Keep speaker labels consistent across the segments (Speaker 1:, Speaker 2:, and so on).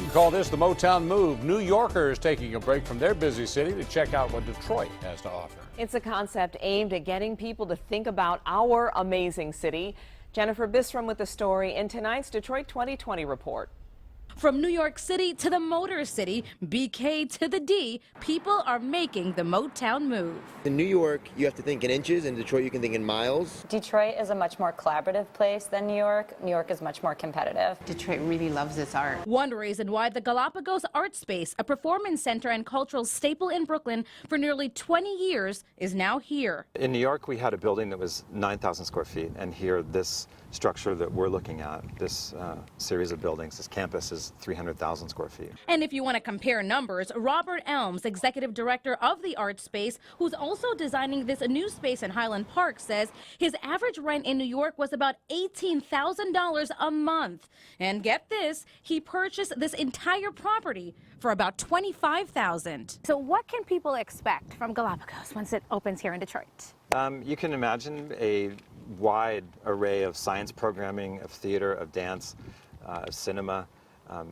Speaker 1: You call this the Motown move. New Yorkers taking a break from their busy city to check out what Detroit has to offer.
Speaker 2: It's a concept aimed at getting people to think about our amazing city. Jennifer Bisram with the story in tonight's Detroit 2020 report.
Speaker 3: From New York City to the Motor City, BK to the D, people are making the Motown move.
Speaker 4: In New York, you have to think in inches. In Detroit, you can think in miles.
Speaker 5: Detroit is a much more collaborative place than New York. New York is much more competitive.
Speaker 6: Detroit really loves its art.
Speaker 3: One reason why the Galapagos Art Space, a performance center and cultural staple in Brooklyn for nearly 20 years, is now here.
Speaker 7: In New York, we had a building that was 9,000 square feet, and here, this structure that we're looking at, this series of buildings, this campus is 300,000 square feet.
Speaker 3: And if you want to compare numbers, Robert Elms, executive director of the art space, who's also designing this new space in Highland Park, says his average rent in New York was about $18,000 a month. And get this, he purchased this entire property for about $25,000.
Speaker 8: So what can people expect from Galapagos once it opens here in Detroit?
Speaker 7: You can imagine a wide array of science programming, of theater, of dance, of cinema,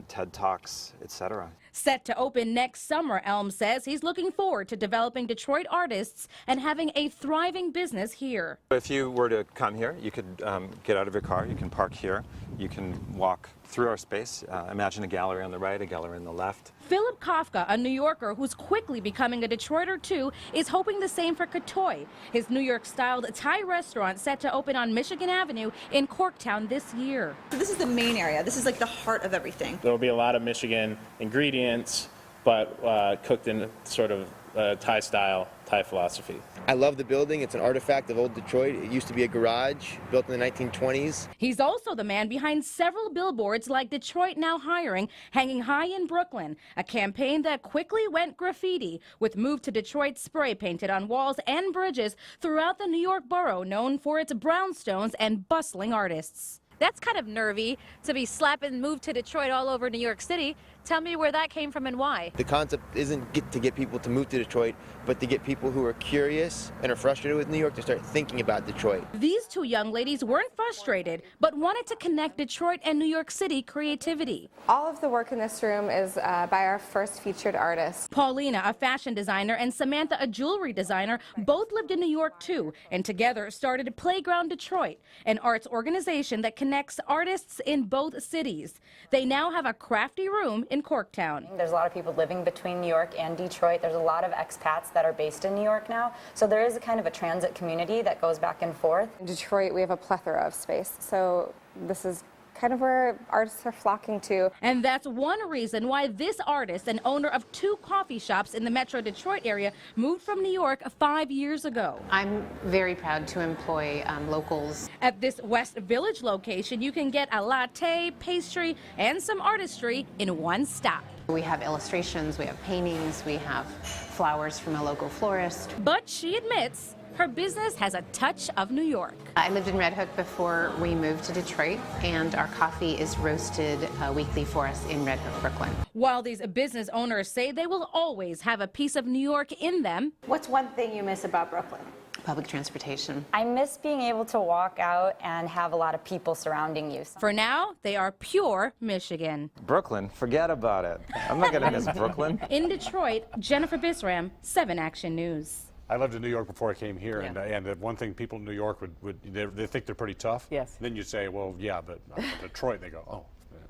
Speaker 7: TED Talks, etc.
Speaker 3: Set to open next summer, Elm says he's looking forward to developing Detroit artists and having a thriving business here.
Speaker 7: If you were to come here, you could get out of your car, you can park here, you can walk through our space. Imagine a gallery on the right, a gallery on the left.
Speaker 3: Philip Kafka, a New Yorker who's quickly becoming a Detroiter too, is hoping the same for Katoy, his New York-styled Thai restaurant set to open on Michigan Avenue in Corktown this year.
Speaker 9: So this is the main area. This is like the heart of everything.
Speaker 10: There will be a lot of Michigan ingredients, but cooked in sort of Thai style, Thai philosophy.
Speaker 4: I love the building. It's an artifact of old Detroit. It used to be a garage built in the 1920s.
Speaker 3: He's also the man behind several billboards like Detroit Now Hiring, hanging high in Brooklyn, a campaign that quickly went graffiti, with Move to Detroit spray painted on walls and bridges throughout the New York borough, known for its brownstones and bustling artists.
Speaker 8: That's kind of nervy to be slapping Move to Detroit all over New York City. Tell me where that came from and why.
Speaker 4: The concept isn't to get people to move to Detroit, but to get people who are curious and are frustrated with New York to start thinking about Detroit.
Speaker 3: These two young ladies weren't frustrated, but wanted to connect Detroit and New York City creativity.
Speaker 11: All of the work in this room is by our first featured artist.
Speaker 3: Paulina, a fashion designer, and Samantha, a jewelry designer, both lived in New York too, and together started Playground Detroit, an arts organization that connects artists in both cities. They now have a crafty room in Corktown.
Speaker 5: There's a lot of people living between New York and Detroit. There's a lot of expats that are based in New York now. So there is a kind of a transit community that goes back and forth.
Speaker 11: In Detroit, we have a plethora of space. So this is kind of where artists are flocking to.
Speaker 3: And that's one reason why this artist, and owner of 2 coffee shops in the Metro Detroit area, moved from New York 5 years ago.
Speaker 6: I'm very proud to employ locals.
Speaker 3: At this West Village location, you can get a latte, pastry, and some artistry in one stop.
Speaker 6: We have illustrations, we have paintings, we have flowers from a local florist.
Speaker 3: But she admits her business has a touch of New York.
Speaker 6: I lived in Red Hook before we moved to Detroit, and our coffee is roasted weekly for us in Red Hook, Brooklyn.
Speaker 3: While these business owners say they will always have a piece of New York in them.
Speaker 8: What's one thing you miss about Brooklyn?
Speaker 6: Public transportation.
Speaker 5: I miss being able to walk out and have a lot of people surrounding you.
Speaker 3: For now, they are pure Michigan.
Speaker 7: Brooklyn, forget about it. I'm not going to miss Brooklyn.
Speaker 3: In Detroit, Jennifer Bisram, 7 Action News.
Speaker 1: I lived in New York before I came here, and the one thing people in New York they think they're pretty tough.
Speaker 2: Yes.
Speaker 1: Then you say, well, yeah, but Detroit, they go, oh,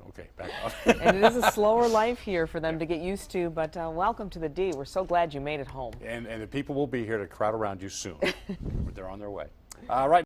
Speaker 1: okay, back up.
Speaker 2: And it is a slower life here for them to get used to, but welcome to the D. We're so glad you made it home.
Speaker 1: And the people will be here to crowd around you soon. They're on their way. Right.